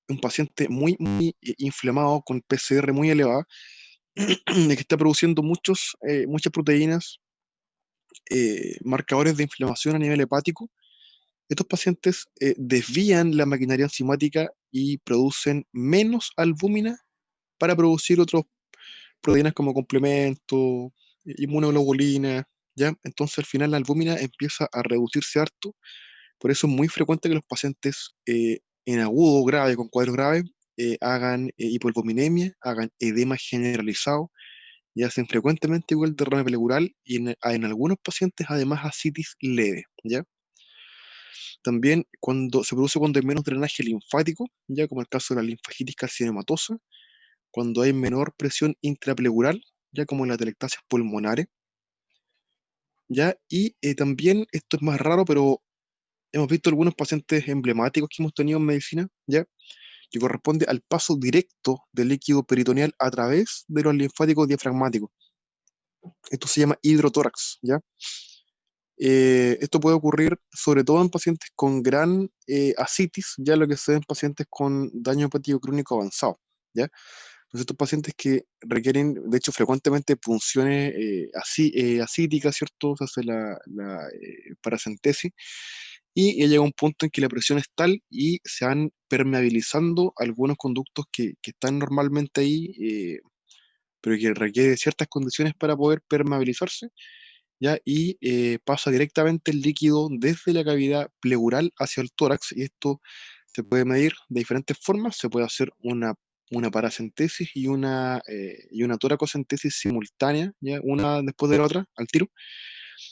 un paciente muy inflamado con PCR muy elevada, de que está produciendo muchas proteínas, marcadores de inflamación a nivel hepático. Estos pacientes desvían la maquinaria enzimática y producen menos albúmina para producir otras proteínas como complemento, inmunoglobulina, ¿ya? Entonces al final la albúmina empieza a reducirse harto. Por eso es muy frecuente que los pacientes en agudo grave, con cuadros graves, hagan hipoalbuminemia, hagan edema generalizado y hacen frecuentemente igual derrame pleural y en algunos pacientes además ascitis leve, ¿ya? También cuando se produce cuando hay menos drenaje linfático, ya como el caso de la linfagitis carcinomatosa, cuando hay menor presión intrapleural, ya como en las atelectasias pulmonares, ya, y también esto es más raro, pero hemos visto algunos pacientes emblemáticos que hemos tenido en medicina, ya, que corresponde al paso directo del líquido peritoneal a través de los linfáticos diafragmáticos. Esto se llama hidrotórax, ya. Esto puede ocurrir sobre todo en pacientes con gran ascitis, ya lo que se ve en pacientes con daño hepático crónico avanzado, ¿ya? Entonces estos pacientes que requieren, de hecho, frecuentemente punciones acíticas, ¿cierto? Se hace la paracentesis y ya llega un punto en que la presión es tal y se van permeabilizando algunos conductos que están normalmente ahí, pero que requiere ciertas condiciones para poder permeabilizarse, ¿ya? Y pasa directamente el líquido desde la cavidad pleural hacia el tórax, y esto se puede medir de diferentes formas. Se puede hacer una paracentesis y una toracocentesis simultánea, ¿ya? Una después de la otra, al tiro,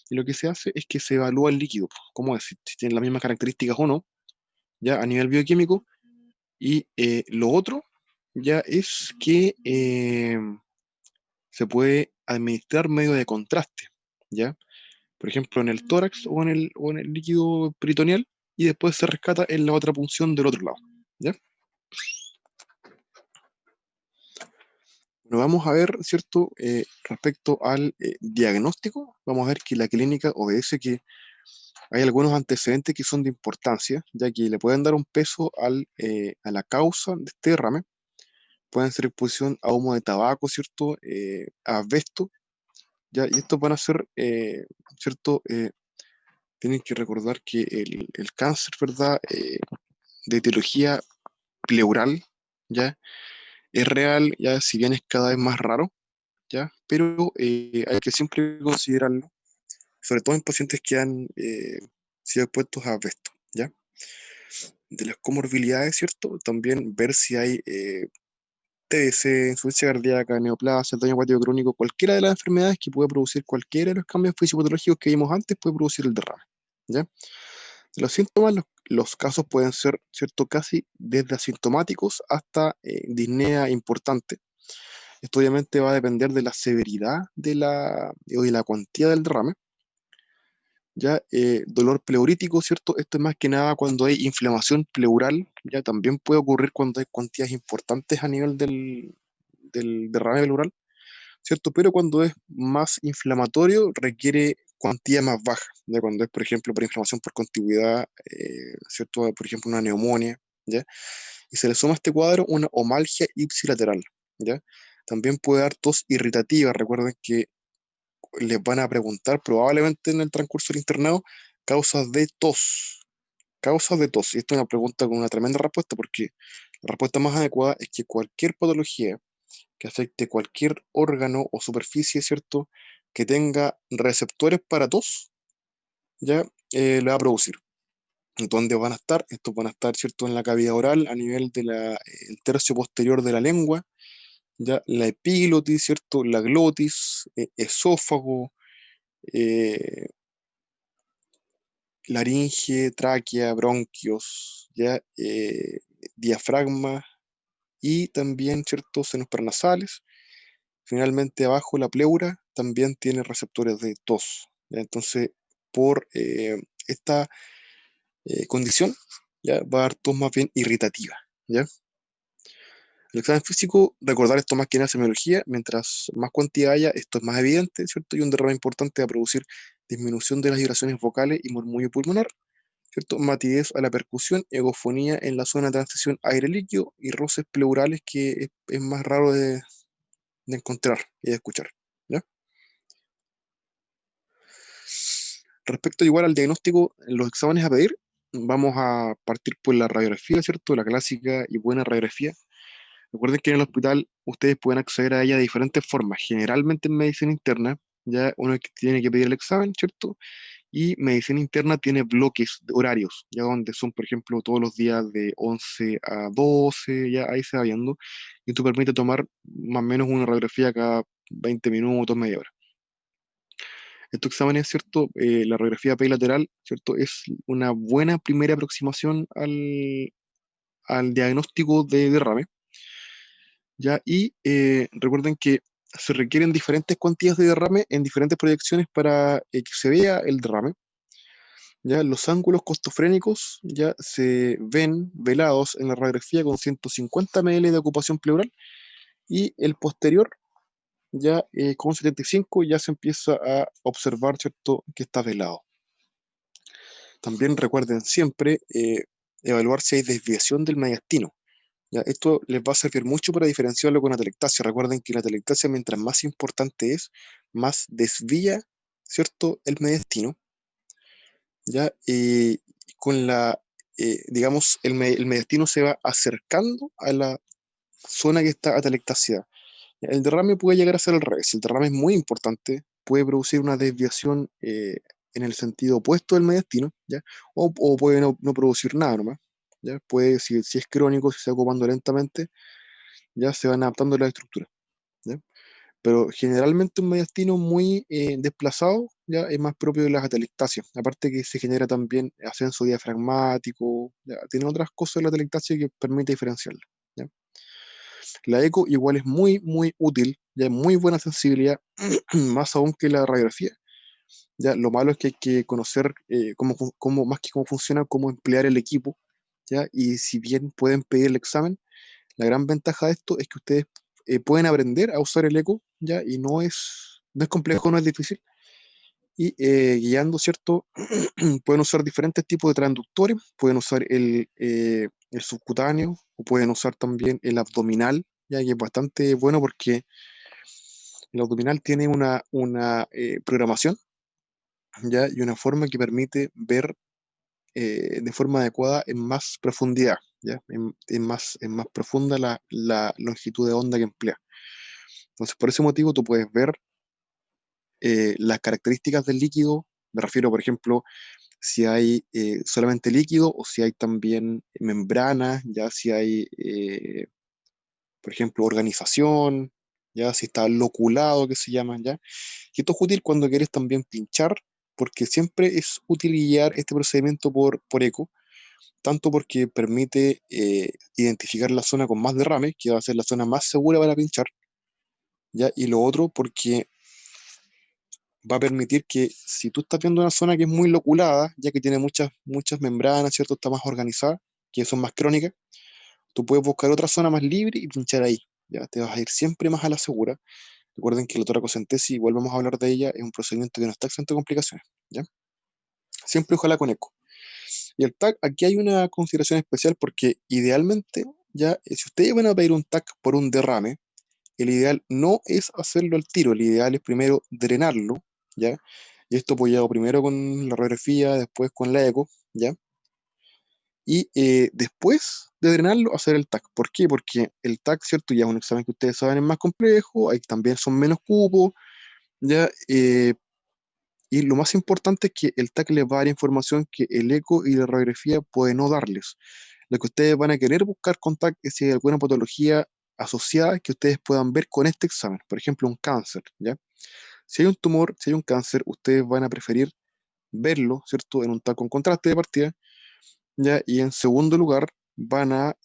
y lo que se hace es que se evalúa el líquido, pues, cómo es, si tiene las mismas características o no, ya a nivel bioquímico, y lo otro ya es que se puede administrar medio de contraste, ¿ya? Por ejemplo, en el tórax o en el líquido peritoneal, y después se rescata en la otra punción del otro lado, ¿ya? Bueno, vamos a ver, ¿cierto? Respecto al diagnóstico, vamos a ver que la clínica obedece que hay algunos antecedentes que son de importancia, ya que le pueden dar un peso a la causa de este derrame. Pueden ser exposición a humo de tabaco, ¿cierto? A asbesto, ¿ya? Y estos van a ser, ¿cierto? Tienen que recordar que el cáncer, ¿verdad? De etiología pleural, ¿ya? Es real, ya, si bien es cada vez más raro, ¿ya? Pero hay que siempre considerarlo, sobre todo en pacientes que han sido expuestos a asbesto, ¿ya? De las comorbilidades, ¿cierto? También ver si hay TBC, insuficiencia cardíaca, neoplasia, daño hepático crónico, cualquiera de las enfermedades que puede producir cualquiera de los cambios fisiopatológicos que vimos antes puede producir el derrame, ¿ya? Los síntomas, los casos pueden ser, ¿cierto? Casi desde asintomáticos hasta disnea importante. Esto obviamente va a depender de la severidad o de la cuantía del derrame. Ya, dolor pleurítico, ¿cierto? Esto es más que nada cuando hay inflamación pleural, ya también puede ocurrir cuando hay cuantías importantes a nivel del derrame pleural, ¿cierto? Pero cuando es más inflamatorio requiere cuantía más baja, ya cuando es, por ejemplo, por inflamación por contigüidad, ¿cierto? Por ejemplo, una neumonía, ¿ya? Y se le suma a este cuadro una omalgia ipsilateral, ¿ya? También puede dar tos irritativa. Recuerden que les van a preguntar probablemente en el transcurso del internado causas de tos, causas de tos. Y esto es una pregunta con una tremenda respuesta, porque la respuesta más adecuada es que cualquier patología que afecte cualquier órgano o superficie, ¿cierto? Que tenga receptores para tos, ya le va a producir. ¿Dónde van a estar? Estos van a estar, ¿cierto? En la cavidad oral, a nivel del tercio posterior de la lengua, ya la epiglotis, ¿cierto? La glotis, esófago, eh, laringe, tráquea, bronquios, ya diafragma y también ciertos senos paranasales. Finalmente, abajo la pleura también tiene receptores de tos, ¿ya? Entonces, por esta condición, ya va a dar tos más bien irritativa, ¿ya? El examen físico, recordar esto más que nada semiología, mientras más cuantía haya, esto es más evidente, ¿cierto? Y un derrame importante va a producir disminución de las vibraciones vocales y murmullo pulmonar. ¿cierto? Matidez a la percusión, egofonía en la zona de transición aire-líquido y roces pleurales que es más raro de encontrar y de escuchar, ¿ya? Respecto igual al diagnóstico, en los exámenes a pedir, vamos a partir por la radiografía, ¿cierto? La clásica y buena radiografía. Recuerden que en el hospital ustedes pueden acceder a ella de diferentes formas. Generalmente en medicina interna, ya uno que tiene que pedir el examen, ¿cierto? Y medicina interna tiene bloques horarios, ya donde son, por ejemplo, todos los días de 11 a 12, ya ahí se va viendo. Y esto permite tomar más o menos una radiografía cada 20 minutos, media hora. Estos exámenes, ¿cierto? La radiografía bilateral, ¿cierto? Es una buena primera aproximación al diagnóstico de derrame, ¿ya? Y recuerden que se requieren diferentes cuantías de derrame en diferentes proyecciones para que se vea el derrame. Ya los ángulos costofrénicos ya se ven velados en la radiografía con 150 ml de ocupación pleural y el posterior ya con 75 ya se empieza a observar, ¿cierto?, que está velado. También recuerden siempre evaluar si hay desviación del mediastino. ¿Ya? Esto les va a servir mucho para diferenciarlo con la atelectasia. Recuerden que la atelectasia, mientras más importante es, más desvía, ¿cierto?, el mediastino. ¿Ya? Con la, digamos, el mediastino se va acercando a la zona que está atelectasiada. El derrame puede llegar a ser al revés. Si el derrame es muy importante, puede producir una desviación en el sentido opuesto del mediastino, ¿ya? O puede no producir nada nomás, ¿ya? Puede, si es crónico, si se está ocupando lentamente, ya se van adaptando las estructuras, ¿ya? Pero generalmente un mediastino muy desplazado ya es más propio de las atelectasias. Aparte que se genera también ascenso diafragmático, ya, tiene otras cosas de la atelectasia que permite diferenciarla, ¿ya? La eco igual es muy, muy útil, ya muy buena sensibilidad, más aún que la radiografía. Ya, lo malo es que hay que conocer más que cómo funciona, cómo emplear el equipo, ¿ya? Y si bien pueden pedir el examen, la gran ventaja de esto es que ustedes pueden aprender a usar el eco, ¿ya? Y no es complejo, no es difícil. Y guiando, ¿cierto? Pueden usar diferentes tipos de transductores, pueden usar el subcutáneo o pueden usar también el abdominal, ya que es bastante bueno porque el abdominal tiene una programación, ¿ya? Y una forma que permite ver de forma adecuada en más profundidad, ¿ya? En más profunda la longitud de onda que emplea. Entonces, por ese motivo, tú puedes ver las características del líquido. Me refiero, por ejemplo, si hay solamente líquido o si hay también membrana, ya si hay, por ejemplo, organización, ya si está loculado, que se llaman, ya. Y esto es útil cuando quieres también pinchar, porque siempre es útil guiar este procedimiento por eco, tanto porque permite identificar la zona con más derrame, que va a ser la zona más segura para pinchar, ¿ya? Y lo otro porque va a permitir que si tú estás viendo una zona que es muy loculada, ya que tiene muchas, muchas membranas, ¿cierto? Está más organizada, que son más crónicas, tú puedes buscar otra zona más libre y pinchar ahí, ¿ya? Te vas a ir siempre más a la segura. Recuerden que la toracocentesis, igual vamos a hablar de ella, es un procedimiento que no está exento de complicaciones, ¿ya? Siempre ojalá con eco. Y el TAC, aquí hay una consideración especial porque idealmente, ya, si ustedes van a pedir un TAC por un derrame, el ideal no es hacerlo al tiro, el ideal es primero drenarlo, ¿ya? Y esto apoyado primero con la radiografía, después con la eco, ¿ya? Y después de drenarlo, hacer el TAC. ¿Por qué? Porque el TAC, ¿cierto? Ya es un examen que ustedes saben es más complejo, ahí también son menos cupos, ¿ya? Y lo más importante es que el TAC les va a dar información que el eco y la radiografía puede no darles. Lo que ustedes van a querer buscar con TAC es si hay alguna patología asociada que ustedes puedan ver con este examen. Por ejemplo, un cáncer, ¿ya? Si hay un tumor, si hay un cáncer, ustedes van a preferir verlo, ¿cierto? En un TAC con contraste de partida, ¿ya? Y en segundo lugar, van a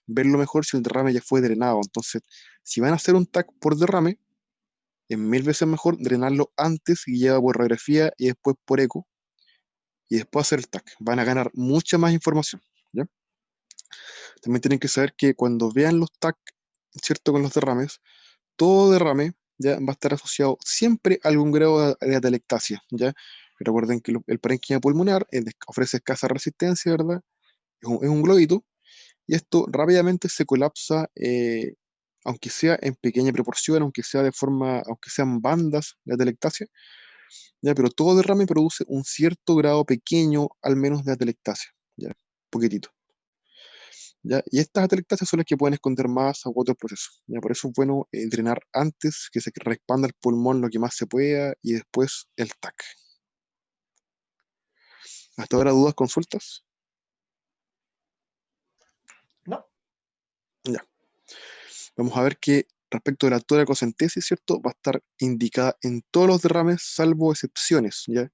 verlo mejor si el derrame ya fue drenado. Entonces, si van a hacer un TAC por derrame, es mil veces mejor drenarlo antes, guiado por radiografía y después por eco, y después hacer el TAC. Van a ganar mucha más información, ¿ya? También tienen que saber que cuando vean los TAC, ¿cierto? Con los derrames, todo derrame ya va a estar asociado siempre a algún grado de atelectasia, ¿ya? Recuerden que el parénquima pulmonar ofrece escasa resistencia, ¿verdad? Es un globito, y esto rápidamente se colapsa, aunque sea en pequeña proporción, aunque sean bandas de atelectasia, ya, pero todo derrame produce un cierto grado pequeño, al menos de atelectasia, ya, poquitito. ¿Ya? Y estas atelectasias son las que pueden esconder masa u otros procesos. ¿Ya? Por eso es bueno drenar antes, que se expanda el pulmón lo que más se pueda, y después el TAC. ¿Hasta ahora dudas, consultas? No. Ya. Vamos a ver que respecto de la toracocentesis, ¿cierto? Va a estar indicada en todos los derrames, salvo excepciones, ¿ya?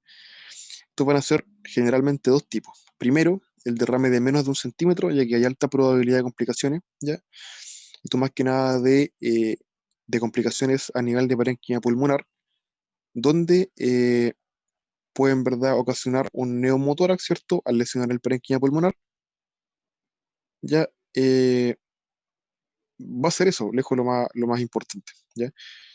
Estos van a ser generalmente dos tipos. Primero, el derrame de menos de 1 centímetro, ya que hay alta probabilidad de complicaciones, ¿ya? Esto más que nada de complicaciones a nivel de parénquima pulmonar, donde pueden, ¿verdad?, ocasionar un neumotórax, ¿cierto?, al lesionar el parénquima pulmonar. Ya va a ser eso, lejos lo más importante, ¿ya?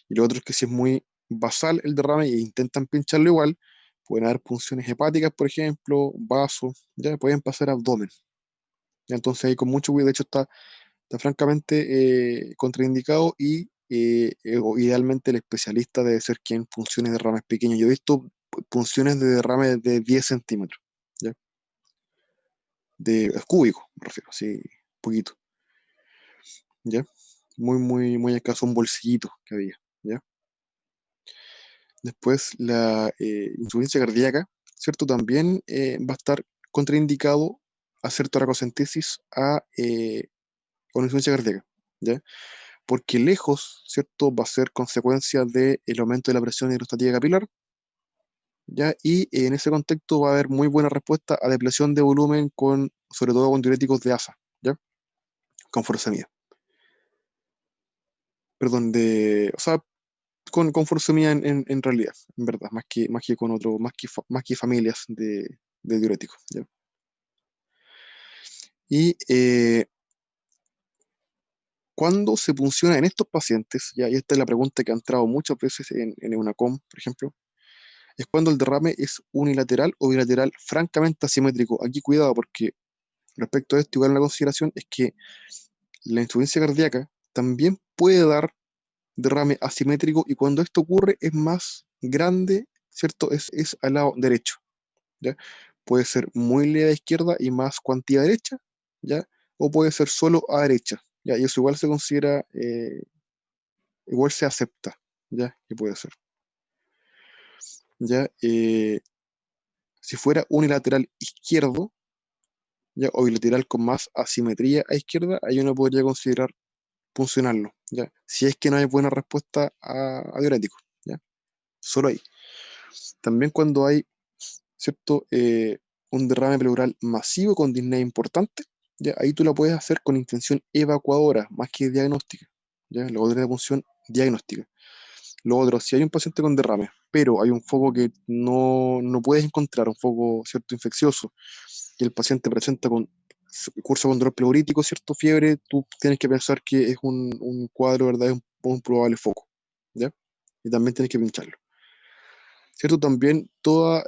Y lo otro es que si es muy basal el derrame e intentan pincharlo igual, pueden haber punciones hepáticas, por ejemplo, vasos, ya pueden pasar a abdomen. ¿Ya? Entonces ahí con mucho cuidado, de hecho está francamente contraindicado, o idealmente el especialista debe ser quien funcione de derrames pequeños. Yo he visto punciones de derrame de 10 centímetros, ¿ya? De cúbico, me refiero, así, poquito, ¿ya? Muy, muy, muy escaso, un bolsillito que había, ¿ya? Después la insuficiencia cardíaca, ¿cierto? También va a estar contraindicado hacer toracocentesis con insuficiencia cardíaca, ¿ya? Porque lejos, ¿cierto? Va a ser consecuencia del aumento de la presión hidroestática capilar, ¿ya? Y en ese contexto va a haber muy buena respuesta a depresión de volumen, sobre todo con diuréticos de ASA, ¿ya? Con furosemida. Perdón, o sea, con furosemida en realidad, en verdad, más que con otro, más que familias de diuréticos, ¿ya? Y cuando se funciona en estos pacientes, ya, y esta es la pregunta que ha entrado muchas veces en EUNACOM, por ejemplo, es cuando el derrame es unilateral o bilateral francamente asimétrico. Aquí cuidado, porque respecto a esto, igual una consideración es que la insuficiencia cardíaca también puede dar derrame asimétrico, y cuando esto ocurre es más grande, ¿cierto? Es al lado derecho, ¿ya? Puede ser muy leve a izquierda y más cuantía a derecha, ¿ya? O puede ser solo a derecha, ¿ya? Y eso igual se considera, igual se acepta, ¿ya? Que puede ser, ¿ya? Si fuera unilateral izquierdo, ¿ya? O bilateral con más asimetría a izquierda, ahí uno podría considerar funcionarlo, ¿ya? Si es que no hay buena respuesta a diuréticos, ¿ya? Solo ahí. También cuando hay, ¿cierto? Un derrame pleural masivo con disnea importante, ¿ya? Ahí tú la puedes hacer con intención evacuadora, más que diagnóstica, ¿ya? Luego de la función diagnóstica. Lo otro, si hay un paciente con derrame, pero hay un foco que no puedes encontrar, un foco, ¿cierto?, infeccioso, y el paciente presenta curso con dolor pleurítico, ¿cierto?, fiebre, tú tienes que pensar que es un cuadro, ¿verdad?, es un probable foco, ¿ya? Y también tienes que pincharlo, ¿cierto? También toda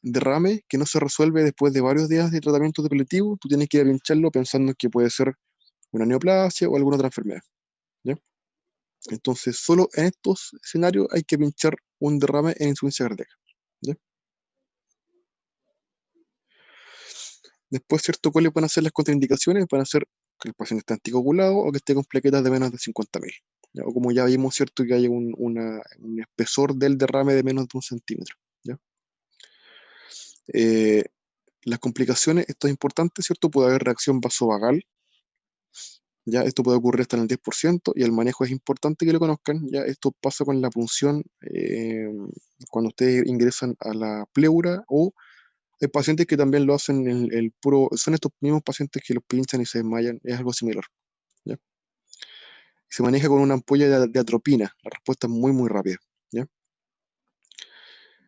derrame que no se resuelve después de varios días de tratamiento depilativo, tú tienes que ir a pincharlo pensando que puede ser una neoplasia o alguna otra enfermedad, ¿ya? Entonces, solo en estos escenarios hay que pinchar un derrame en insuficiencia cardíaca, ¿ya? Después, ¿cierto? ¿Cuáles van a ser las contraindicaciones? Van a ser que el paciente esté anticoagulado o que esté con plaquetas de menos de 50.000. ¿Ya? O como ya vimos, ¿cierto? Que haya un espesor del derrame de menos de 1 centímetro, ¿ya? Eh, las complicaciones, esto es importante, ¿cierto? Puede haber reacción vasovagal, ¿ya? Esto puede ocurrir hasta en el 10%, y el manejo es importante que lo conozcan, ¿ya? Esto pasa con la punción cuando ustedes ingresan a la pleura, o hay pacientes que también lo hacen en el puro, son estos mismos pacientes que los pinchan y se desmayan, es algo similar, ¿ya? Se maneja con una ampolla de atropina, la respuesta es muy, muy rápida, ¿ya?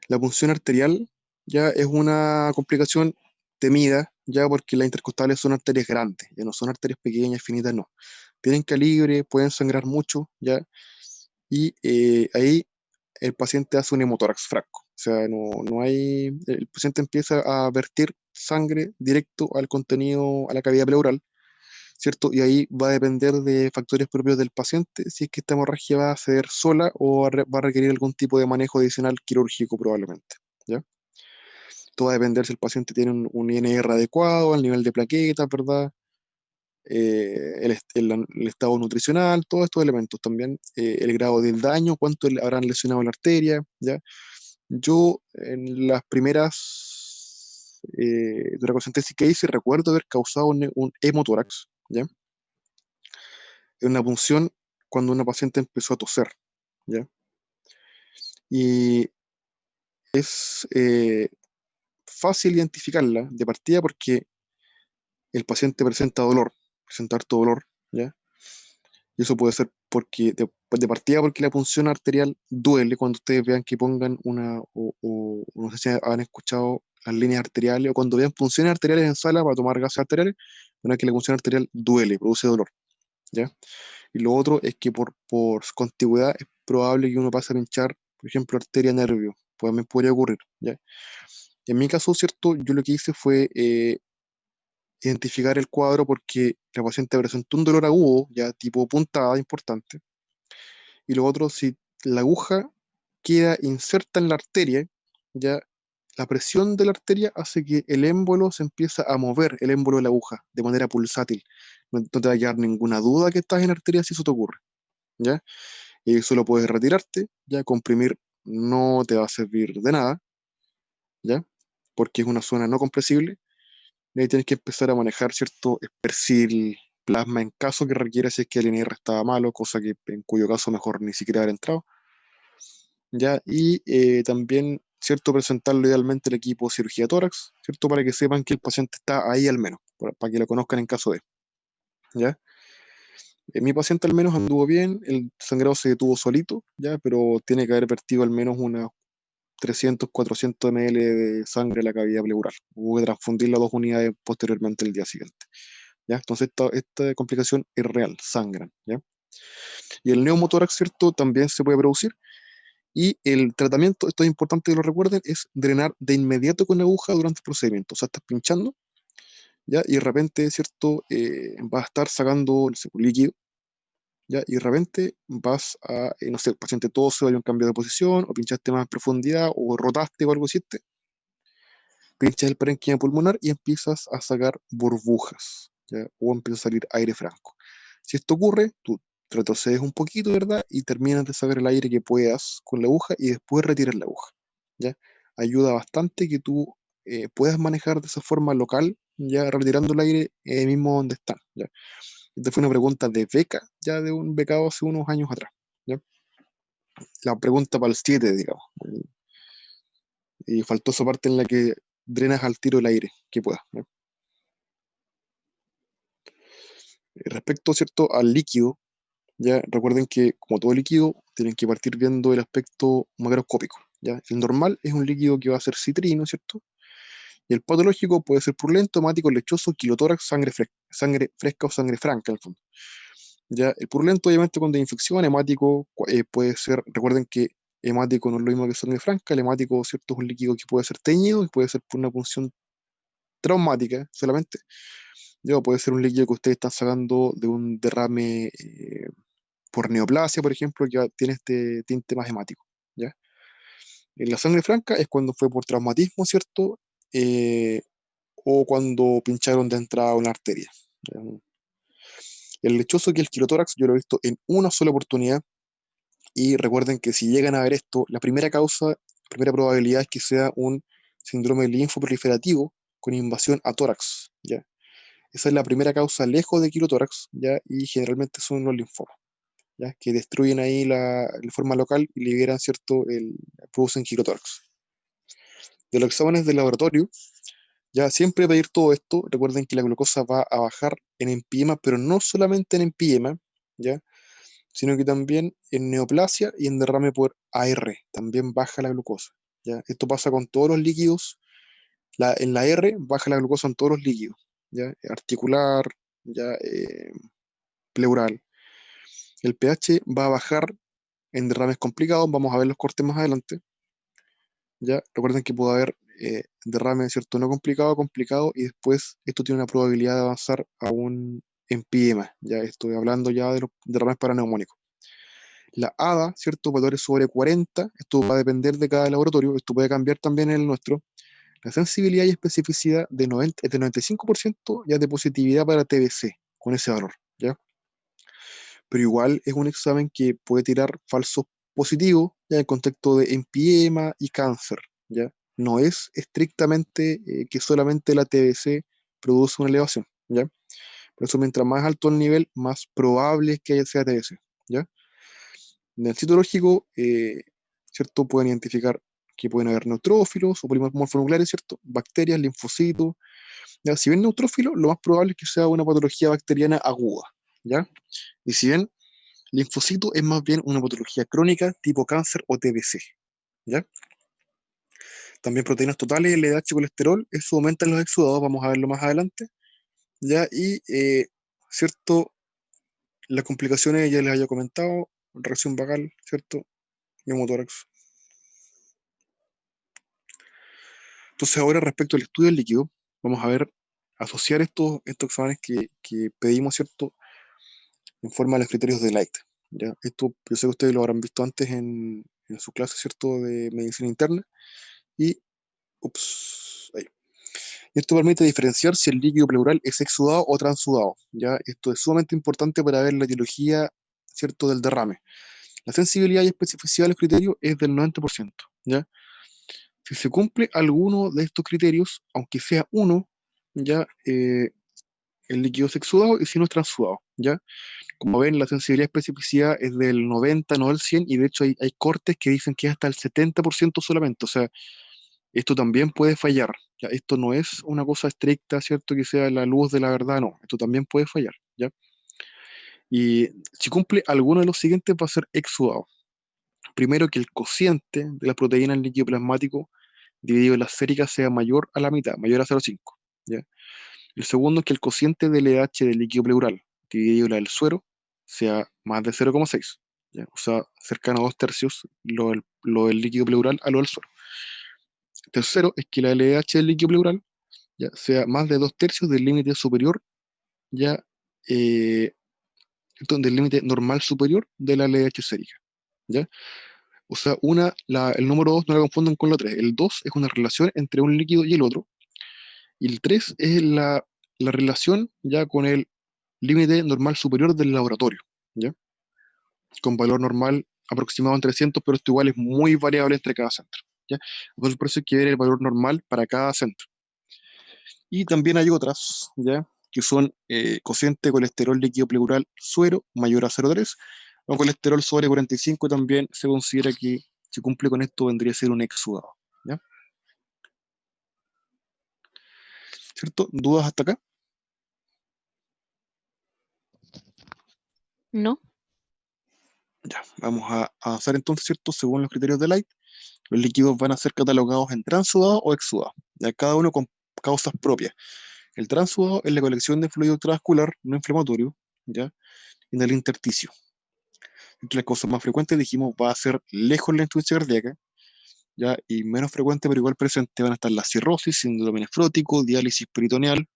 La punción arterial ya es una complicación temida, ya, porque las intercostales son arterias grandes, ya no son arterias pequeñas, finitas, no. Tienen calibre, pueden sangrar mucho, ya, y ahí el paciente hace un hemotórax franco, sea, no hay, el paciente empieza a vertir sangre directo al contenido, a la cavidad pleural, ¿cierto? Y ahí va a depender de factores propios del paciente, si es que esta hemorragia va a ser sola o va a requerir algún tipo de manejo adicional quirúrgico probablemente, ¿ya? Todo va a depender si el paciente tiene un INR adecuado, el nivel de plaquetas, ¿verdad? El estado nutricional, todos estos elementos también, el grado del daño, cuánto habrán lesionado la arteria, ¿ya? Yo en las primeras toracocentesis que hice recuerdo haber causado un hemotórax, ¿ya? En una punción cuando una paciente empezó a toser, ¿ya? Y es fácil identificarla de partida porque el paciente presenta harto dolor, ¿ya? Y eso puede ser porque, de partida, porque la punción arterial duele cuando ustedes vean que pongan no sé si han escuchado las líneas arteriales, o cuando vean punciones arteriales en sala para tomar gases arteriales, van a ver que la punción arterial duele, produce dolor, ¿ya? Y lo otro es que por su contigüedad es probable que uno pase a pinchar, por ejemplo, arteria nervio, pues me podría ocurrir, ¿ya? En mi caso, ¿cierto? Yo lo que hice fue identificar el cuadro porque la paciente presentó un dolor agudo, ya tipo puntada importante, y lo otro, si la aguja queda inserta en la arteria, ya la presión de la arteria hace que el émbolo se empieza a mover, el émbolo de la aguja, de manera pulsátil. No te va a quedar ninguna duda que estás en arteria si eso te ocurre, ¿ya? Y solo puedes retirarte, ya comprimir no te va a servir de nada, ¿ya? Porque es una zona no compresible, y ahí tienes que empezar a manejar cierto Persil plasma en caso que requiera si es que el INR estaba malo, cosa que en cuyo caso mejor ni siquiera haber entrado, ¿ya? Y también, ¿cierto? Presentarlo idealmente al equipo cirugía tórax, ¿cierto? Para que sepan que el paciente está ahí al menos, para que lo conozcan en caso de, ¿ya? Mi paciente al menos anduvo bien, el sangrado se detuvo solito, ¿ya? Pero tiene que haber vertido al menos unas 300, 400 ml de sangre a la cavidad pleural. Hubo que transfundirla 2 unidades posteriormente el día siguiente, ¿ya? Entonces esta complicación es real, sangran, ¿ya? Y el neumotórax, ¿cierto? También se puede producir. Y el tratamiento, esto es importante que lo recuerden, es drenar de inmediato con la aguja durante el procedimiento. O sea, estás pinchando, ¿ya? Y de repente, ¿cierto? Vas a estar sacando, no sé, un líquido, ¿ya? Y de repente vas a, no sé, el paciente tose, hay un cambio de posición, o pinchaste más en profundidad, o rotaste o algo así, pinchas el parénquima pulmonar y empiezas a sacar burbujas, ¿ya? O empieza a salir aire franco. Si esto ocurre, tú retrocedes un poquito, ¿verdad? Y terminas de sacar el aire que puedas con la aguja y después retiras la aguja, ¿ya? Ayuda bastante que tú puedas manejar de esa forma local, ya retirando el aire mismo donde están, ¿ya? Esta fue una pregunta de beca, ya de un becado hace unos años atrás, ¿ya? La pregunta para el 7, digamos. Y faltó esa parte en la que drenas al tiro el aire que puedas, ¿ya? Respecto, ¿cierto?, al líquido, ya recuerden que como todo líquido, tienen que partir viendo el aspecto macroscópico, ¿ya? El normal es un líquido que va a ser citrino, ¿cierto? Y el patológico puede ser purulento, hemático, lechoso, quilotórax, sangre fresca o sangre franca, en el fondo. Ya, el purulento, obviamente, cuando hay infección, hemático puede ser, recuerden que hemático no es lo mismo que sangre franca, el hemático, ¿cierto?, es un líquido que puede ser teñido y puede ser por una punción traumática solamente. Ya, puede ser un líquido que ustedes están sacando de un derrame por neoplasia, por ejemplo, que tiene este tinte más hemático, ¿ya? En la sangre franca es cuando fue por traumatismo, ¿cierto? Eh, o cuando pincharon de entrada una arteria, ¿ya? El lechoso, que es el quirotórax, yo lo he visto en una sola oportunidad, y recuerden que si llegan a ver esto, la primera causa, la primera probabilidad es que sea un síndrome linfoproliferativo con invasión a tórax, ¿ya? Esa es la primera causa lejos de quirotórax, ¿ya? Y generalmente son los linfomas, ¿ya? Que destruyen ahí la forma local y liberan, ¿cierto? Producen girotórax. De los exámenes de laboratorio, ya siempre pedir todo esto. Recuerden que la glucosa va a bajar en empyema, pero no solamente en empyema, ¿ya? Sino que también en neoplasia y en derrame por AR, también baja la glucosa, ¿ya? Esto pasa con todos los líquidos. En la R baja la glucosa en todos los líquidos, ¿ya? Articular, ya pleural. El pH va a bajar en derrames complicados, vamos a ver los cortes más adelante, ya recuerden que puede haber derrame, ¿cierto? No complicado, complicado, y después esto tiene una probabilidad de avanzar a un empedema, ya estoy hablando ya de los derrames paraneumónicos. La ADA, ¿cierto? Valores sobre 40, esto va a depender de cada laboratorio, esto puede cambiar también en el nuestro. La sensibilidad y especificidad de 90, de 95% ya de positividad para TBC, con ese valor, ¿ya? Pero igual es un examen que puede tirar falsos positivos, ya en el contexto de empiema y cáncer, ¿ya? No es estrictamente que solamente la TBC produce una elevación, ¿ya? Por eso mientras más alto el nivel, más probable es que haya sea TBC, ¿ya? En el citológico, ¿cierto? Pueden identificar que pueden haber neutrófilos o polimorfonucleares, ¿cierto? Bacterias, linfocitos, ¿ya? Si bien neutrófilo, lo más probable es que sea una patología bacteriana aguda, ¿ya? Y si bien linfocito es más bien una patología crónica tipo cáncer o TBC, ¿ya? También proteínas totales, LDH, colesterol, eso aumenta en los exudados, vamos a verlo más adelante, ¿ya? Y, ¿cierto? Las complicaciones ya les había comentado, reacción vagal, ¿cierto? Neumotórax. Entonces ahora respecto al estudio del líquido, vamos a ver, asociar estos exámenes que pedimos, ¿cierto? En forma de los criterios de Light, ¿ya? Esto yo sé que ustedes lo habrán visto antes en su clase, ¿cierto? De medicina interna. Y, ups, ahí. Esto permite diferenciar si el líquido pleural es exudado o transudado, ¿ya? Esto es sumamente importante para ver la etiología, ¿cierto? Del derrame. La sensibilidad y especificidad de los criterios es del 90%, ¿ya? Si se cumple alguno de estos criterios, aunque sea uno, ya el líquido es exudado y si no es transudado, ¿ya? Como ven, la sensibilidad y especificidad es del 90, no del 100, y de hecho hay cortes que dicen que es hasta el 70% solamente, o sea, esto también puede fallar, ¿ya? Esto no es una cosa estricta, ¿cierto? Que sea la luz de la verdad, no, esto también puede fallar, ¿ya? Y si cumple alguno de los siguientes va a ser exudado. Primero, que el cociente de la proteína en líquido plasmático dividido en la sérica sea mayor a la mitad, mayor a 0,5, ¿ya? El segundo es que el cociente del LH del líquido pleural dividido en la del suero sea más de 0,6, ¿ya? O sea, cercano a 2 tercios lo del líquido pleural a lo del suero. Tercero es que la LH del líquido pleural ya sea más de 2 tercios del límite superior, ya, eh, del límite normal superior de la LH sérica, ¿ya? O sea, el número 2 no lo confunden con la 3. El 2 es una relación entre un líquido y el otro, y el 3 es la relación ya con el límite normal superior del laboratorio, ¿ya? Con valor normal aproximado en 300, pero esto igual es muy variable entre cada centro, ¿ya? Entonces, por eso hay que ver el valor normal para cada centro. Y también hay otras, ¿ya? Que son cociente de colesterol líquido pleural suero mayor a 0,3 o colesterol sobre 45, también se considera que si cumple con esto vendría a ser un exudado, ¿ya? ¿Cierto? ¿Dudas hasta acá? ¿No? Ya, vamos a avanzar entonces, ¿cierto? Según los criterios de Light, los líquidos van a ser catalogados en transudados o exudados, ya cada uno con causas propias. El transudado es la colección de fluido intravascular no inflamatorio, ¿ya? En el intersticio. Entre las causas más frecuentes dijimos va a ser lejos la insuficiencia cardíaca, ¿ya? Y menos frecuente pero igual presente van a estar la cirrosis, síndrome nefrótico, diálisis peritoneal,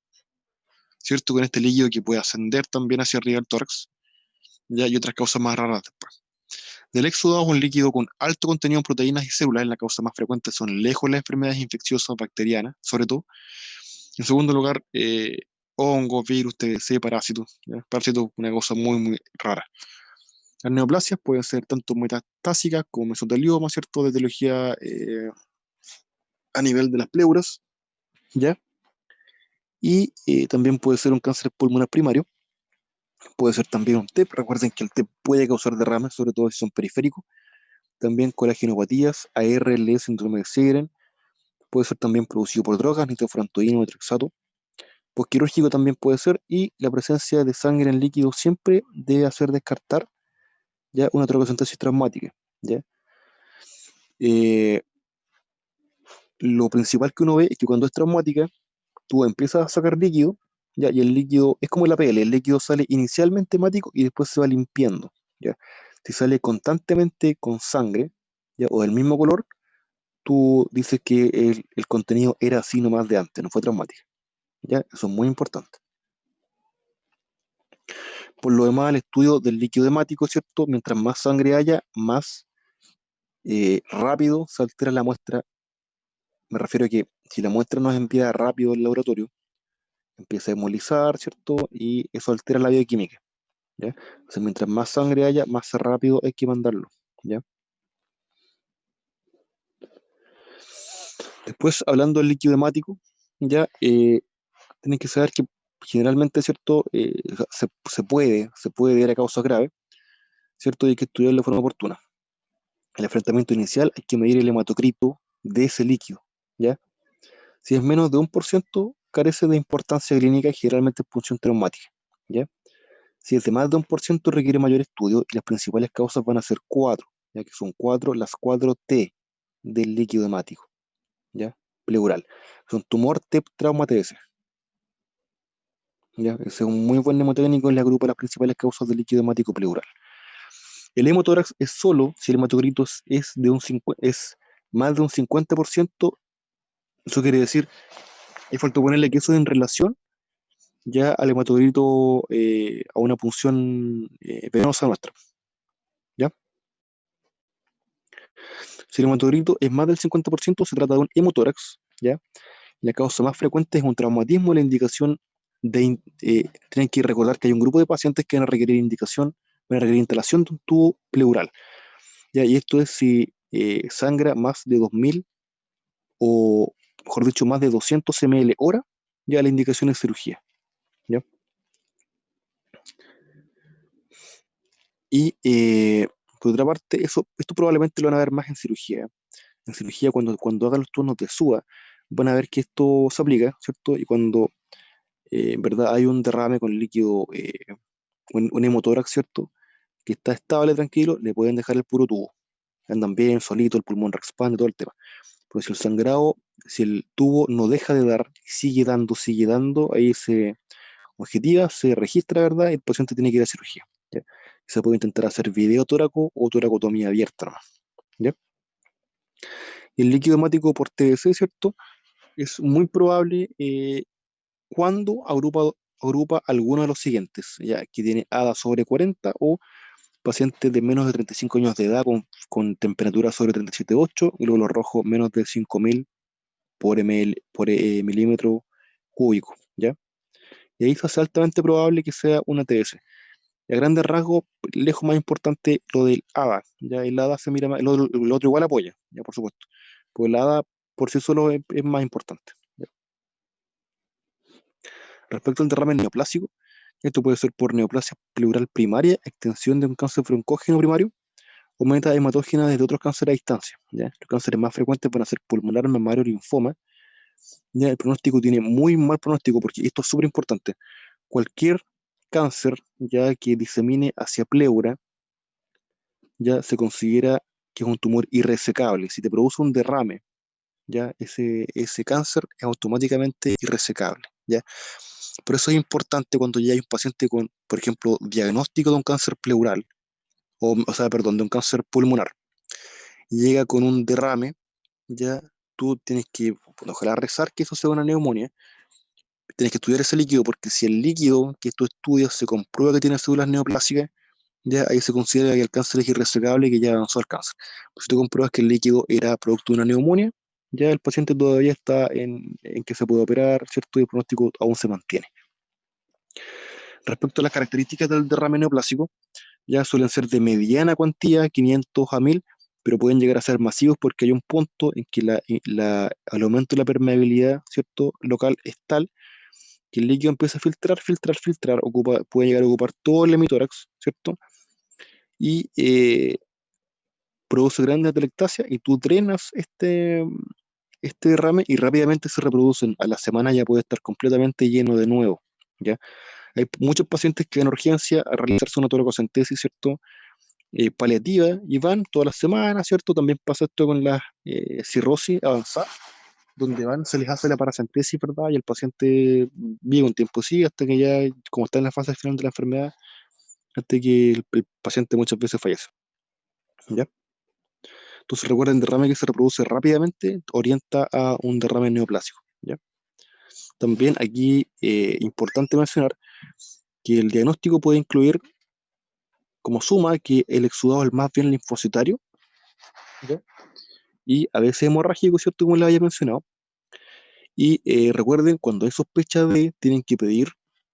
¿cierto? Con este líquido que puede ascender también hacia arriba del tórax, ¿ya? Y otras causas más raras después. Del exudado es un líquido con alto contenido en proteínas y células, la causa más frecuente son lejos las enfermedades infecciosas bacterianas, sobre todo. En segundo lugar, hongos, virus, TBC, parásitos, ¿ya? Parásitos, una cosa muy, muy rara. Las neoplasias pueden ser tanto metastásicas como mesotelioma, ¿cierto? De etiología a nivel de las pleuras, ¿ya? Y también puede ser un cáncer pulmonar primario, puede ser también un TEP. Recuerden que el TEP puede causar derrames, sobre todo si son periféricos. También colagenopatías, ARL, síndrome de Sjögren, puede ser también producido por drogas, nitrofurantoína o metrexato. Postquirúrgico también puede ser, y la presencia de sangre en líquido siempre debe hacer descartar ya una trococentesis traumática, ¿ya? Eh, lo principal que uno ve es que cuando es traumática, tú empiezas a sacar líquido, ¿ya? Y el líquido es como la PL, el líquido sale inicialmente hemático y después se va limpiando, ¿ya? Si sale constantemente con sangre, ¿ya? O del mismo color, tú dices que el contenido era así nomás de antes, no fue traumática. ¿Ya? Eso es muy importante. Por lo demás, el estudio del líquido hemático, ¿cierto? Mientras más sangre haya, más rápido se altera la muestra. Me refiero a que si la muestra no es enviada rápido al laboratorio, empieza a hemolizar, ¿cierto? Y eso altera la bioquímica, ¿ya? Entonces, mientras más sangre haya, más rápido hay que mandarlo, ¿ya? Después, hablando del líquido hemático, ya tienen que saber que generalmente, ¿cierto? Se puede dar a causa grave, ¿cierto? Y hay que estudiarlo de forma oportuna. El enfrentamiento inicial hay que medir el hematocrito de ese líquido, ¿ya? Si es menos de 1%, carece de importancia clínica y generalmente es punción traumática, ¿ya? Si es de más de 1%, requiere mayor estudio y las principales causas van a ser cuatro, ya que son las cuatro T del líquido hemático, ¿ya? Pleural. Son tumor, TEP, trauma, TS, ¿ya? Ese es un muy buen mnemotécnico y le agrupa las principales causas del líquido hemático pleural. El hemotórax es solo si el hematocrito es más de un 50%. Eso quiere decir, hay falta ponerle que eso es en relación ya al hematocrito, a una punción venosa nuestra, ¿ya? Si el hematocrito es más del 50%, se trata de un hemotórax, ¿ya? La causa más frecuente es un traumatismo. La indicación tienen que recordar que hay un grupo de pacientes que van a requerir instalación de un tubo pleural, ¿ya? Y esto es si sangra más de 2000 o, mejor dicho, más de 200 ml hora, ya la indicación es cirugía, ¿ya? Y por otra parte, esto probablemente lo van a ver más en cirugía. En cirugía, cuando hagan los turnos de SUA, van a ver que esto se aplica, ¿cierto? Y cuando en verdad hay un derrame con líquido, un hemotórax, ¿cierto? Que está estable, tranquilo, le pueden dejar el puro tubo. Andan bien, solito, el pulmón expande, todo el tema. Pero si el tubo no deja de dar, sigue dando, ahí se objetiva, se registra, ¿verdad? Y el paciente tiene que ir a cirugía, ¿ya? Se puede intentar hacer videotóraco o toracotomía abierta nomás, ¿ya? Y el líquido hemático por TBC, ¿cierto? Es muy probable cuando agrupa alguno de los siguientes, ya que tiene ADA sobre 40 o pacientes de menos de 35 años de edad con temperatura sobre 37,8 y glóbulos rojos menos de 5000 por milímetro cúbico, ¿ya? Y ahí se hace altamente probable que sea una TS. Y a grandes rasgos, lejos más importante lo del ADA, ¿ya? El ADA se mira más, el otro igual apoya, ya por supuesto. Pues el ADA por sí solo es más importante, ¿ya? Respecto al derrame neoplásico, esto puede ser por neoplasia pleural primaria, extensión de un cáncer broncógeno primario o metahematógena desde otros cánceres a distancia, ¿ya? Los cánceres más frecuentes van a ser pulmonar, mamario, linfoma. Ya el pronóstico tiene muy mal pronóstico porque esto es súper importante. Cualquier cáncer ya que disemine hacia pleura ya se considera que es un tumor irresecable. Si te produce un derrame, ya ese cáncer es automáticamente irresecable, ¿ya? Por eso es importante cuando ya hay un paciente con, por ejemplo, diagnóstico de un cáncer pleural, o sea, perdón, de un cáncer pulmonar, y llega con un derrame, ya tú tienes que, bueno, ojalá rezar que eso sea una neumonía. Tienes que estudiar ese líquido porque si el líquido que tú estudias se comprueba que tiene células neoplásicas, ya ahí se considera que el cáncer es irresecable y que ya avanzó al cáncer. Pues si tú compruebas que el líquido era producto de una neumonía, ya el paciente todavía está en que se puede operar, ¿cierto? Y el pronóstico aún se mantiene. Respecto a las características del derrame neoplásico, ya suelen ser de mediana cuantía, 500 a 1000, pero pueden llegar a ser masivos porque hay un punto en que el aumento de la permeabilidad, ¿cierto? Local es tal que el líquido empieza a filtrar, puede llegar a ocupar todo el hemitórax, ¿cierto? Y produce grandes atelectasias y tú drenas este derrame y rápidamente se reproducen. A la semana ya puede estar completamente lleno de nuevo, ¿ya? Hay muchos pacientes que van a urgencia a realizarse una toracocentesis, ¿cierto? Paliativa y van todas las semanas, ¿cierto? También pasa esto con la cirrosis avanzada, donde van, se les hace la paracentesis, ¿verdad? Y el paciente vive un tiempo así hasta que ya, como está en la fase final de la enfermedad, hasta que el paciente muchas veces fallece, ¿ya? Entonces recuerden, derrame que se reproduce rápidamente orienta a un derrame neoplásico, ¿ya? También aquí, importante mencionar que el diagnóstico puede incluir como suma que el exudado es más bien linfocitario, ¿ya? Y a veces hemorrágico, ¿cierto? Como les había mencionado. Y recuerden, cuando hay sospecha de, tienen que pedir,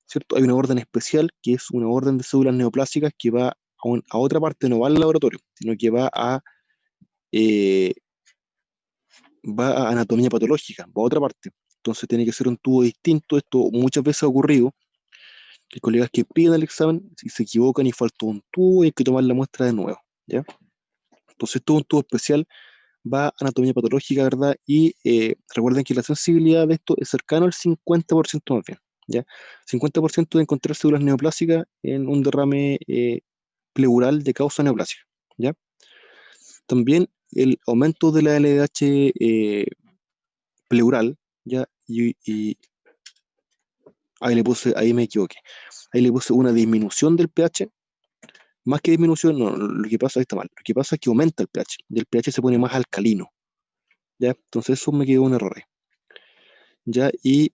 ¿cierto? Hay una orden especial que es una orden de células neoplásicas que va a otra parte, no va al laboratorio, sino que eh, va a anatomía patológica, va a otra parte. Entonces tiene que ser un tubo distinto. Esto muchas veces ha ocurrido, que colegas que piden el examen, si se equivocan y faltó un tubo, hay que tomar la muestra de nuevo, ¿ya? Entonces todo un tubo especial va a anatomía patológica, ¿verdad? Y recuerden que la sensibilidad de esto es cercano al 50% más bien, ¿ya? 50% de encontrar células neoplásicas en un derrame pleural de causa neoplásica, ¿ya? También el aumento de la LDH pleural, ¿ya? Y ahí me equivoqué. Ahí le puse una disminución del pH, más que disminución, no, lo que pasa, ahí está mal. Lo que pasa es que aumenta el pH, y el pH se pone más alcalino, ¿ya? Entonces eso me quedó un error ahí, ¿ya? Y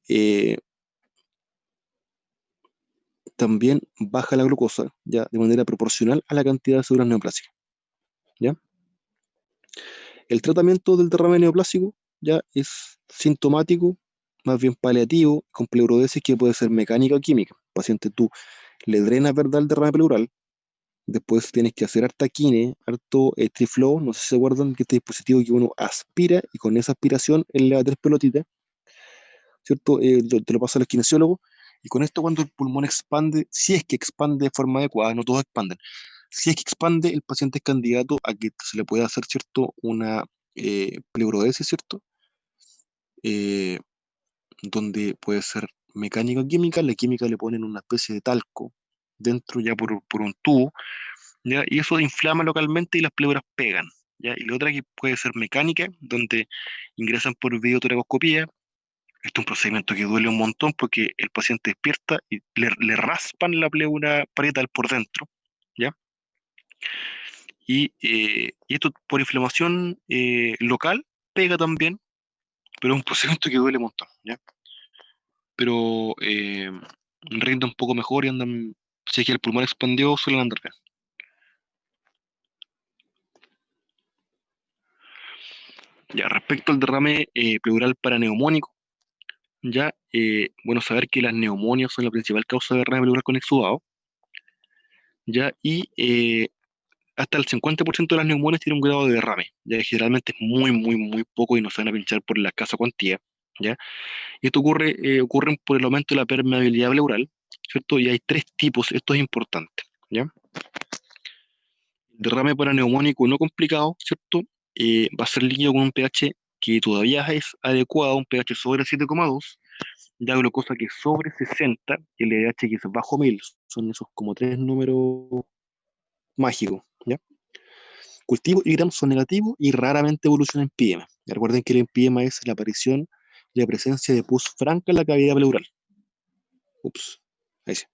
también baja la glucosa, ¿ya? De manera proporcional a la cantidad de células neoplásicas, ¿ya? El tratamiento del derrame neoplásico, ¿ya? Es sintomático, más bien paliativo, con pleurodesis que puede ser mecánica o química. Paciente, tú le drenas, ¿verdad?, el derrame pleural. Después tienes que hacer harta quine, harto triflow, no sé si se acuerdan que este dispositivo que uno aspira y con esa aspiración él le da tres pelotitas, ¿cierto? Te lo pasa al kinesiólogo y con esto cuando el pulmón expande, si es que expande de forma adecuada, no todos expanden, si es que expande, el paciente es candidato a que se le pueda hacer, ¿cierto? Una pleurodesis, ¿cierto? Eh, donde puede ser mecánica o química, la química le ponen una especie de talco dentro ya por un tubo, ¿ya? Y eso inflama localmente y las pleuras pegan, ¿ya? Y la otra que puede ser mecánica, donde ingresan por videotoracoscopía. Este es un procedimiento que duele un montón porque el paciente despierta y le raspan la pleura parietal por dentro, ¿ya? Y esto por inflamación local pega también, pero es un procedimiento que duele un montón, ¿ya? Pero rinde un poco mejor y andan, si es que el pulmón expandió, suelen andar bien. Ya, respecto al derrame pleural paraneumónico, ya, bueno, saber que las neumonias son la principal causa de derrame pleural con exudado, ya, y hasta el 50% de las neumonias tienen un grado de derrame, ya que generalmente es muy, muy, muy poco y no se van a pinchar por la escasa cuantía, ¿ya? Y esto ocurre por el aumento de la permeabilidad pleural, ¿cierto? Y hay tres tipos, esto es importante, ¿ya? Derrame paraneumónico no complicado, ¿cierto? Va a ser líquido con un pH que todavía es adecuado, un pH sobre 7,2, ya glucosa que es sobre 60 y el LDH que es bajo 1000, son esos como tres números mágicos, ¿ya? Cultivo y gram son negativos y raramente evolucionan en empíema. Recuerden que el empíema es la aparición y la presencia de pus franca en la cavidad pleural. Ups, ahí sí.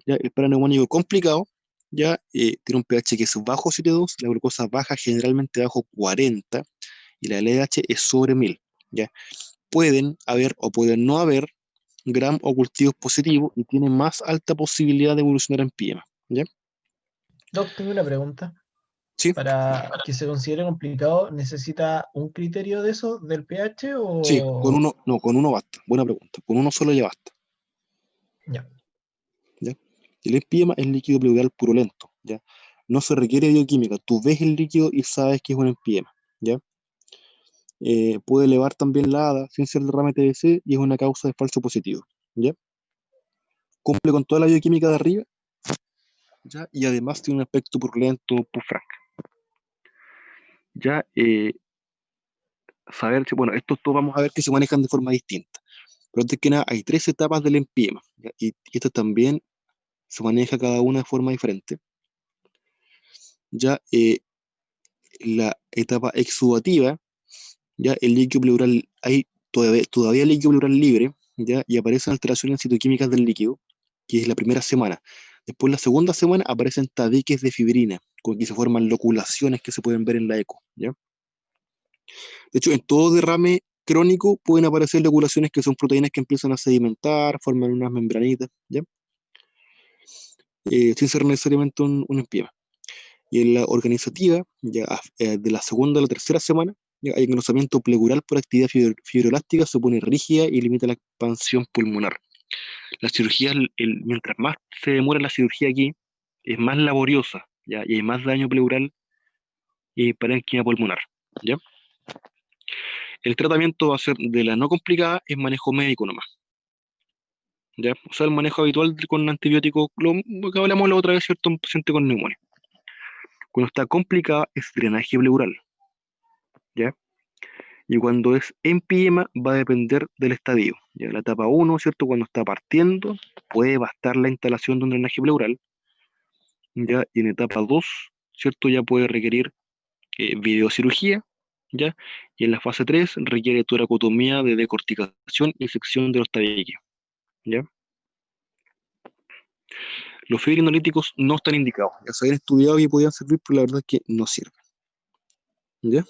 Ya, el paraneumónico complicado, ya tiene un pH que es bajo 7,2, la glucosa baja generalmente bajo 40 y la LDH es sobre 1000. ¿Ya? Pueden haber o pueden no haber gram o cultivos positivos y tienen más alta posibilidad de evolucionar en empíema. ¿Ya? Doc, tengo una pregunta. Sí, Para que se considere complicado, ¿necesita un criterio de eso, del pH sí, con o...? uno, no, con uno basta. Buena pregunta. Con uno solo ya basta. Ya, ¿Ya? El empíema es líquido pleural purulento, ¿ya? No se requiere bioquímica. Tú ves el líquido y sabes que es un empíema, ¿ya? Puede elevar también la ADA sin ser derrame TBC y es una causa de falso positivo, ¿ya? Cumple con toda la bioquímica de arriba, ¿ya? Y además tiene un aspecto purulento, pufranc, ¿ya? Saber, bueno, estos todos vamos a ver que se manejan de forma distinta. Pero antes que nada, hay tres etapas del empíema, ¿ya? Y esto también se maneja cada una de forma diferente, ¿ya? La etapa exudativa, ya el líquido pleural, hay todavía líquido pleural libre, ya, y aparecen alteraciones citoquímicas del líquido, que es la primera semana. Después, la segunda semana, aparecen tabiques de fibrina, con que se forman loculaciones que se pueden ver en la eco, ¿ya? De hecho, en todo derrame crónico pueden aparecer loculaciones que son proteínas que empiezan a sedimentar, forman unas membranitas, ¿ya? Sin ser necesariamente un empiema. Y en la organizativa, ya de la segunda a la tercera semana, ya hay engrosamiento pleural por actividad fibroelástica, se pone rígida y limita la expansión pulmonar. La cirugía, mientras más se demora la cirugía aquí, es más laboriosa, ¿ya? Y hay más daño pleural y parénquima pulmonar, ¿ya? El tratamiento va a ser de la no complicada, es manejo médico nomás, ¿ya? O sea, el manejo habitual con antibióticos, lo que hablamos la otra vez, ¿cierto? Un paciente con neumonía. Cuando está complicada es drenaje pleural, ¿ya? Y cuando es empiema va a depender del estadio. Ya la etapa uno, ¿cierto? Cuando está partiendo, puede bastar la instalación de un drenaje pleural, ¿ya? Y en etapa 2, ¿cierto? Ya puede requerir videocirugía, ¿ya? Y en la fase 3 requiere toracotomía de decorticación y sección de los tabiques, ¿ya? Los fibrinolíticos no están indicados. Ya se habían estudiado y podían servir, pero la verdad es que no sirven, ¿ya?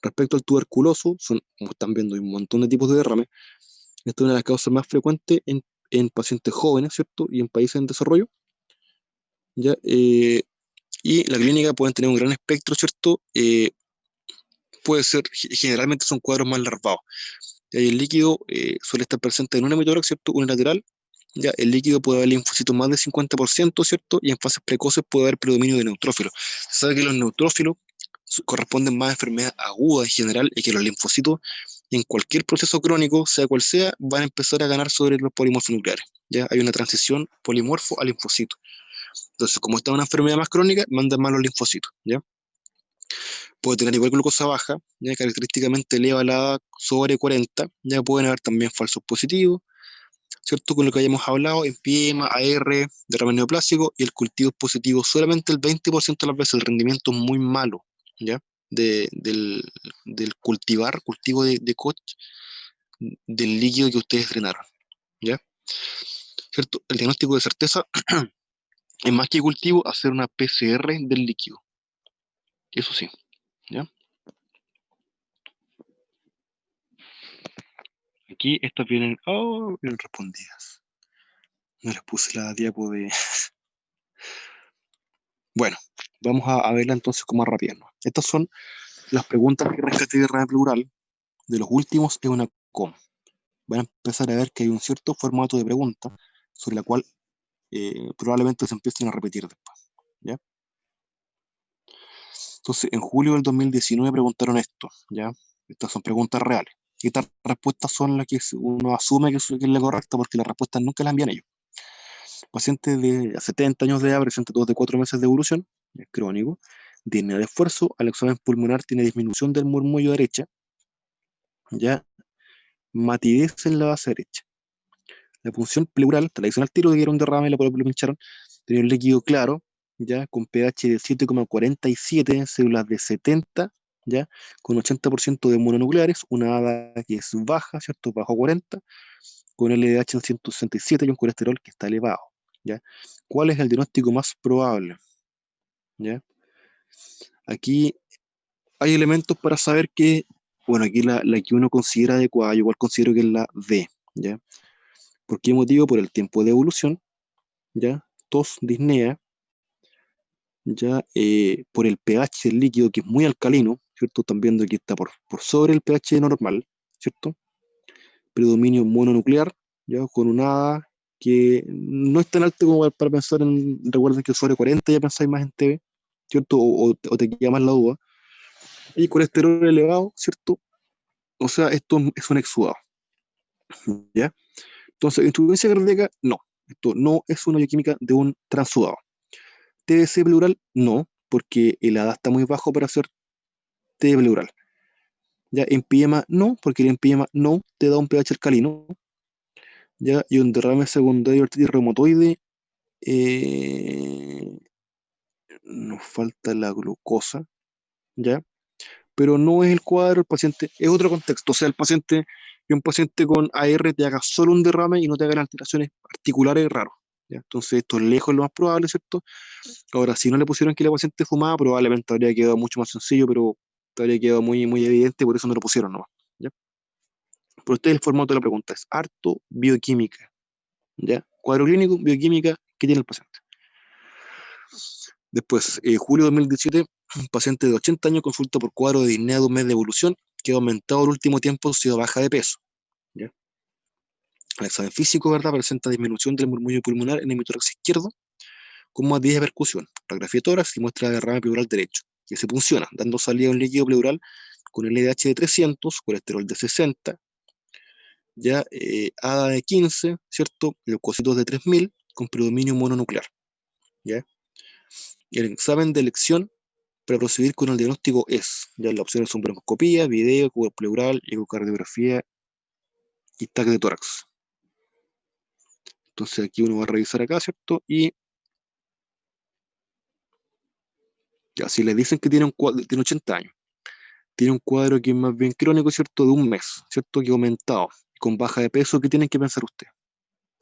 Respecto al tuberculoso, como están viendo, hay un montón de tipos de derrame. Esta es una de las causas más frecuentes en pacientes jóvenes, ¿cierto? Y en países en desarrollo, ¿ya? Y la clínica pueden tener un gran espectro, ¿cierto? Puede ser, generalmente son cuadros más larvados. Y el líquido suele estar presente en un hemitórax, ¿cierto? Unilateral. Ya, el líquido puede haber linfocitos más del 50%, ¿cierto? Y en fases precoces puede haber predominio de neutrófilos. Se sabe que los neutrófilos corresponden más a enfermedades agudas en general y que los linfocitos en cualquier proceso crónico, sea cual sea, van a empezar a ganar sobre los polimorfos nucleares. ¿Ya? Hay una transición polimorfo a linfocito. Entonces, como esta es una enfermedad más crónica, mandan más los linfocitos. ¿Ya? Puede tener igual glucosa baja, ¿ya? Característicamente elevada sobre 40, ya pueden haber también falsos positivos, ¿cierto? Con lo que hayamos hablado, empiema, AR, derrame neoplásico, y el cultivo es positivo solamente el 20% de las veces. El rendimiento es muy malo, ¿ya? Del cultivo de Koch, del líquido que ustedes drenaron, ¿ya? ¿Cierto? El diagnóstico de certeza es más que cultivo, hacer una PCR del líquido, eso sí, ¿ya? Aquí estas vienen, oh, vienen respondidas. No les puse la diapo de... Bueno, vamos a verla entonces como rápido, ¿no? Estas son las preguntas que rescaté de radio plural. De los últimos es una com. Van a empezar a ver que hay un cierto formato de pregunta sobre la cual probablemente se empiecen a repetir después, ¿ya? Entonces, en julio del 2019 preguntaron esto, ¿ya? Estas son preguntas reales. Y estas respuestas son las que uno asume que es la correcta porque las respuestas nunca las envían ellos. Paciente de 70 años de edad, presenta tos de 4 meses de evolución, es crónico, disnea de esfuerzo, al examen pulmonar tiene disminución del murmullo derecha, ya, matidez en la base derecha. La punción pleural, tradicional tiro de que era un derrame y lo pincharon, tenía un líquido claro, ya, con pH de 7,47, células de 70, ya, con 80% de mononucleares, una ADA que es baja, ¿cierto? Bajo 40, con LDH en 167 y un colesterol que está elevado, ¿ya? ¿Cuál es el diagnóstico más probable? ¿Ya? Aquí hay elementos para saber que, bueno, aquí la que uno considera adecuada, yo igual considero que es la D, ¿ya? ¿Por qué motivo? Por el tiempo de evolución, ¿ya? Tos, disnea, ¿ya? Por el pH del líquido, que es muy alcalino, ¿cierto? Están viendo que está por sobre el pH normal, ¿cierto? Predominio mononuclear, ¿ya? Con una A que no es tan alto como para pensar en, recuerden que sobre 40 ya pensáis más en TB, ¿cierto? O te queda más la duda. Y colesterol elevado, ¿cierto? O sea, esto es un exudado, ¿ya? Entonces, insuficiencia cardíaca, no. Esto no es una bioquímica de un transudado. TBC pleural, no, porque el ADA está muy bajo para hacer T pleural. Ya, empiema, no, porque el empiema no te da un pH alcalino. Ya, y un derrame secundario de artritis reumatoide, eh, nos falta la glucosa, ¿ya? Pero no es el cuadro, el paciente, es otro contexto. O sea, el paciente, que un paciente con AR te haga solo un derrame y no te hagan alteraciones articulares, raro, ¿ya? Entonces esto es lejos lo más probable, ¿cierto? Ahora, si no le pusieron que la paciente fumaba, probablemente habría quedado mucho más sencillo, pero habría quedado muy, muy evidente, por eso no lo pusieron nomás, ¿ya? Pero este es el formato de la pregunta, es harto bioquímica, ¿ya? Cuadro clínico, bioquímica, ¿qué tiene el paciente? Después, julio de 2017, un paciente de 80 años consulta por cuadro de disnea de un mes de evolución que ha aumentado el último tiempo, ha sido baja de peso, ¿ya? El examen físico, ¿verdad? Presenta disminución del murmullo pulmonar en el hemitórax izquierdo con más 10 de percusión, radiografía de tórax y muestra de derrame pleural derecho, que se funciona, dando salida a un líquido pleural con LDH de 300, colesterol de 60, ya ADA de 15, ¿cierto? Leucocitos de 3000, con predominio mononuclear, ¿ya? Y el examen de elección para proceder con el diagnóstico es, ya las opciones son broncoscopía, video, cubo pleural, ecocardiografía y TAC de tórax. Entonces aquí uno va a revisar acá, ¿cierto? Y ya, si le dicen que tiene, tiene 80 años, tiene un cuadro que es más bien crónico, ¿cierto? De un mes, ¿cierto? Que ha aumentado, con baja de peso, ¿qué tienen que pensar usted?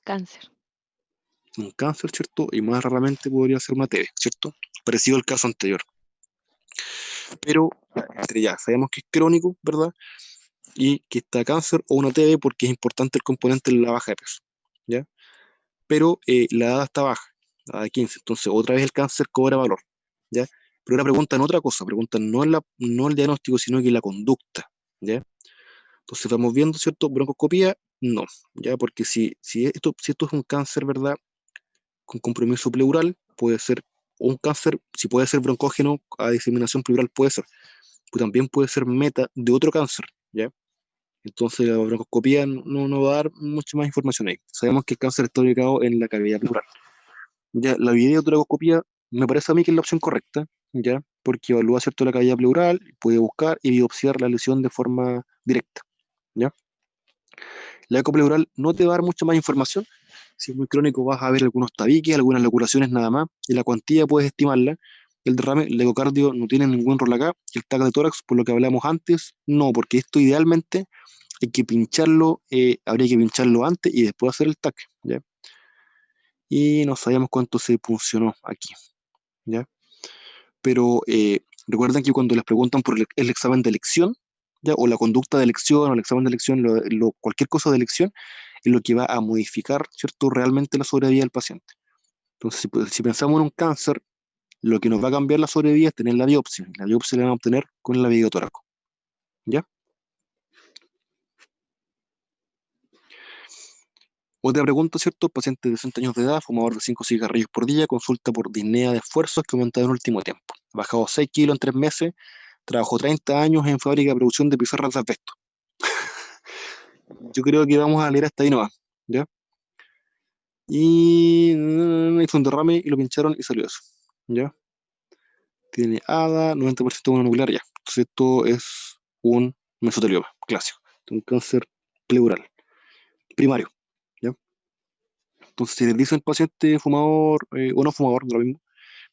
Cáncer. Un cáncer, ¿cierto? Y más raramente podría ser una TB, ¿cierto? Parecido al caso anterior. Pero ya sabemos que es crónico, ¿verdad? Y que está cáncer o una TB porque es importante el componente de la baja de peso, ¿ya? Pero la edad está baja, la de 15, entonces otra vez el cáncer cobra valor, ¿ya? Pero ahora preguntan otra cosa, preguntan no el diagnóstico, sino que la conducta, ¿ya? Entonces vamos viendo, ¿cierto? Broncoscopía, no, ¿ya? Porque si esto es un cáncer, ¿verdad? Con compromiso pleural, puede ser un cáncer, si puede ser broncógeno a diseminación pleural, puede ser, pero también puede ser meta de otro cáncer, ¿ya? Entonces la broncoscopía no va a dar mucha más información ahí. Sabemos que el cáncer está ubicado en la cavidad pleural. Ya, la videotoracoscopía me parece a mí que es la opción correcta, ¿ya? Porque evalúa, ¿cierto?, la cavidad pleural, puede buscar y biopsiar la lesión de forma directa, ¿ya? La ecopleural no te va a dar mucha más información. Si es muy crónico, vas a ver algunos tabiques, algunas locuraciones nada más, y la cuantía puedes estimarla. El derrame, el ecocardio no tiene ningún rol acá. El TAC de tórax, por lo que hablamos antes, no, porque esto idealmente hay que pincharlo, habría que pincharlo antes y después hacer el TAC, ¿ya? Y no sabemos cuánto se funcionó aquí, ¿ya? Pero recuerden que cuando les preguntan por el examen de elección, ¿ya? O la conducta de elección, o el examen de elección, cualquier cosa de elección, es lo que va a modificar, ¿cierto?, realmente la sobrevida del paciente. Entonces, si pensamos en un cáncer, lo que nos va a cambiar la sobrevida es tener la biopsia. La biopsia la van a obtener con la videotoraco, ¿ya? Otra pregunta, ¿cierto? Paciente de 60 años de edad, fumador de 5 cigarrillos por día, consulta por disnea de esfuerzos que ha aumentado en el último tiempo. Ha bajado 6 kilos en 3 meses, trabajó 30 años en fábrica de producción de pizarras de asbesto. Yo creo que vamos a leer hasta ahí nomás, ¿ya? Y hizo un derrame y lo pincharon y salió eso, ¿ya? Tiene ADA, 90% mononuclear, ya. Entonces esto es un mesotelioma clásico, un cáncer pleural, primario, ¿ya? Entonces si les dicen paciente fumador o no fumador, no lo mismo,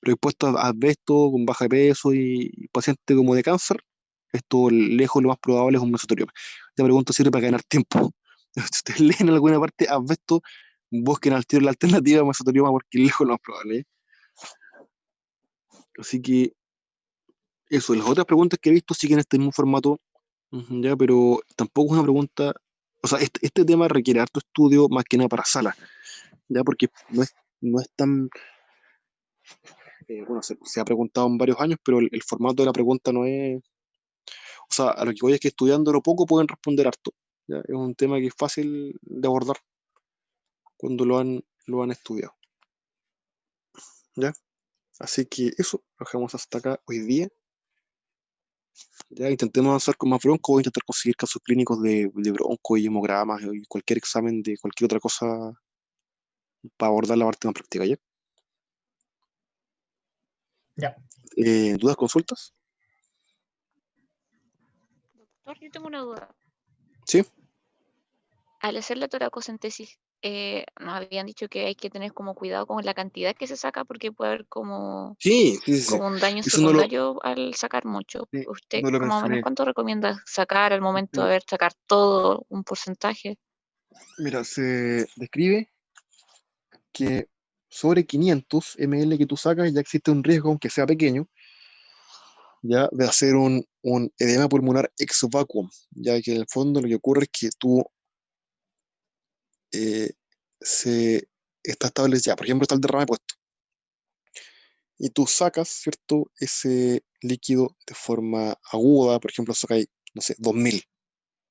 pero expuesto a asbesto con baja de peso y paciente como de cáncer, esto lejos lo más probable es un mesotelioma. Esta pregunta sirve para ganar tiempo. Si ustedes leen en alguna parte asbesto, busquen al tiro la alternativa de mesotelioma porque lejos lo más probable, ¿eh? Así que eso, las otras preguntas que he visto siguen este mismo formato, ya, pero tampoco es una pregunta, o sea, este tema requiere harto estudio más que nada para sala, ya, porque no es tan, bueno, se ha preguntado en varios años, pero el formato de la pregunta no es, o sea, a lo que voy es que estudiándolo poco pueden responder harto, ya, es un tema que es fácil de abordar cuando lo han estudiado, ya, así que eso, lo dejamos hasta acá hoy día. Ya intentemos avanzar con más bronco, voy a intentar conseguir casos clínicos de bronco y hemogramas y cualquier examen de cualquier otra cosa para abordar la parte más práctica, ¿ya? Ya. ¿Dudas, consultas? Doctor, yo tengo una duda. Sí, Al hacer la toracocentesis, nos habían dicho que hay que tener como cuidado con la cantidad que se saca porque puede haber como, sí, sí, sí, sí. como un daño Eso no lo, secundario al sacar mucho. sí, ¿Usted no lo más o menos mencioné. cuánto recomienda sacar al momento Mm, de sacar todo un porcentaje? Mira, se describe que sobre 500 ml que tú sacas, ya existe un riesgo, aunque sea pequeño, ya de hacer un edema pulmonar ex vacuum, ya que en el fondo lo que ocurre es que tú se está establecido, por ejemplo, está el derrame puesto, y tú sacas, ¿cierto?, ese líquido de forma aguda, por ejemplo, sacáis, no sé, 2000,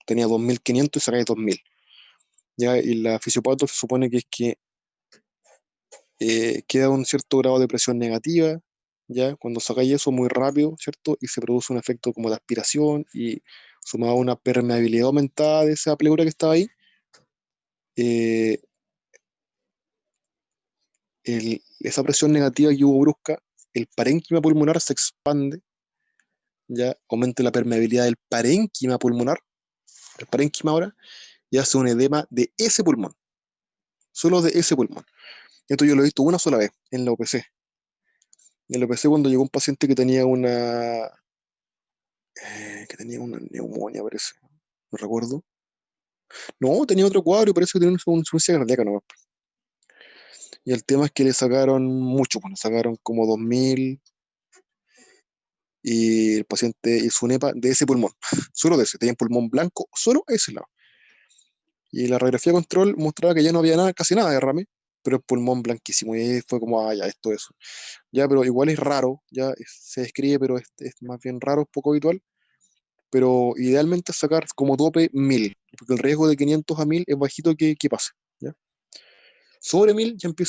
tenía 2500 y sacáis 2000, ya, y la fisiopato se supone que es que queda un cierto grado de presión negativa, ya, cuando sacáis eso muy rápido, ¿cierto?, y se produce un efecto como de aspiración, y sumado a una permeabilidad aumentada de esa pleura que estaba ahí, eh, esa presión negativa que hubo brusca, el parénquima pulmonar se expande, ya aumenta la permeabilidad del parénquima pulmonar, el parénquima ahora, y hace un edema de ese pulmón, solo de ese pulmón. Esto yo lo he visto una sola vez en la OPC. En la OPC cuando llegó un paciente que tenía una neumonía, parece, no recuerdo. No, tenía otro cuadro y parece que tenía una insuficiencia cardíaca nomás. Y el tema es que le sacaron mucho, pues le sacaron como 2000, y el paciente hizo un EPA de ese pulmón, solo de ese, tenía un pulmón blanco, solo ese lado. Y la radiografía control mostraba que ya no había nada, casi nada de derrame, pero el pulmón blanquísimo. Y ahí fue como, ya, esto es. Ya, pero igual es raro, ya se describe, pero es más bien raro, poco habitual. Pero idealmente sacar como tope 1000, porque el riesgo de 500 a 1000 es bajito que pase. ¿Ya? Sobre 1000 ya empieza